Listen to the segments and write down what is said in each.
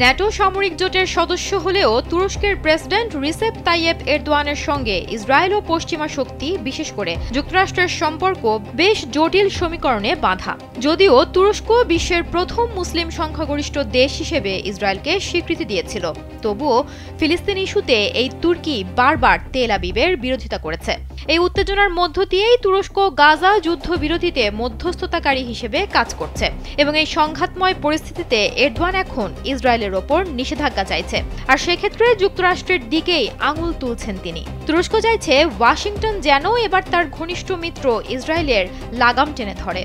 NATO সামরিক জোটের সদস্য হলেও তুরস্কের প্রেসিডেন্ট রিসেপ তাইয়েপ এরদোয়ানের সঙ্গে ইসরায়েল ও পশ্চিমা শক্তি, বিশেষ করে যুক্তরাষ্ট্রের সম্পর্ক বেশ জটিল সমীকরণে বাঁধা। যদিও তুরস্ক বিশ্বের প্রথম মুসলিম সংখ্যাগরিষ্ঠ দেশ হিসেবে ইসরায়েলকে স্বীকৃতি দিয়েছিল, তবুও ফিলিস্তিন ইস্যুতে এই তুর্কি বারবার তেল আবিবের বিরোধিতা করেছে। এই উত্তেজনার মধ্য দিয়েই তুরস্ক গাজা যুদ্ধবিরতিতে মধ্যস্থতাকারী হিসেবে কাজ করছে এবং এই সংঘাতময় পরিস্থিতিতে এরদোয়ান এখন ইসরায়েলের ওপর নিষেধাজ্ঞা চাইছে, আর সেক্ষেত্রে যুক্তরাষ্ট্রের দিকেই আঙুল তুলছেন তিনি। তুরস্ক চাইছে ওয়াশিংটন যেন এবার তার ঘনিষ্ঠ মিত্র ইসরায়েলের লাগাম টেনে ধরে।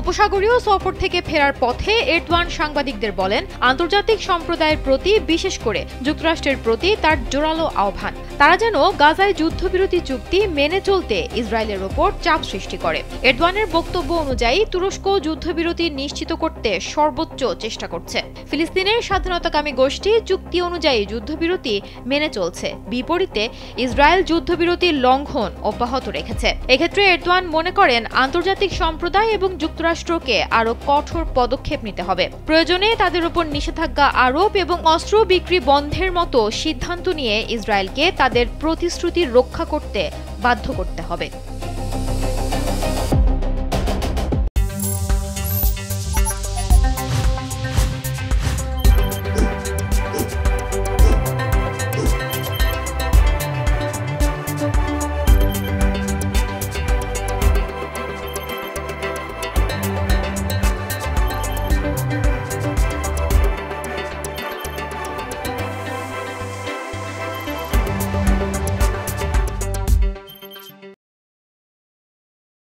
উপসাগরীয় সফর থেকে ফেরার পথে এরদোয়ান সাংবাদিকদের বলেন, আন্তর্জাতিক সম্প্রদায়ের প্রতি, বিশেষ করে যুক্তরাষ্ট্রের প্রতি তার জোরালো আহ্বান, তারা যেন গাজায় যুদ্ধবিরতি চুক্তি মেনে চলতে ইসরায়েলের ওপর চাপ সৃষ্টি করে। এরদোয়ানের বক্তব্য অনুযায়ী তুরস্ক যুদ্ধবিরতি নিশ্চিত করতে সর্বোচ্চ চেষ্টা করছে। ফিলিস্তিনের স্বাধীনতাকামী গোষ্ঠী চুক্তি অনুযায়ী যুদ্ধবিরতি মেনে চলছে, বিপরীতে ইসরায়েল যুদ্ধবিরতি লঙ্ঘন অব্যাহত রেখেছে। এক্ষেত্রে এরদোয়ান মনে করেন আন্তর্জাতিক সম্প্রদায় এবং যুক্তরাষ্ট্রকে আরও কঠোর পদক্ষেপ নিতে হবে। প্রয়োজনে তাদের উপর নিষেধাজ্ঞা আরোপ এবং অস্ত্র বিক্রি বন্ধের মতো সিদ্ধান্ত নিয়ে ইসরায়েলকে তাদের প্রতিশ্রুতি রক্ষা করতে বাধ্য করতে হবে।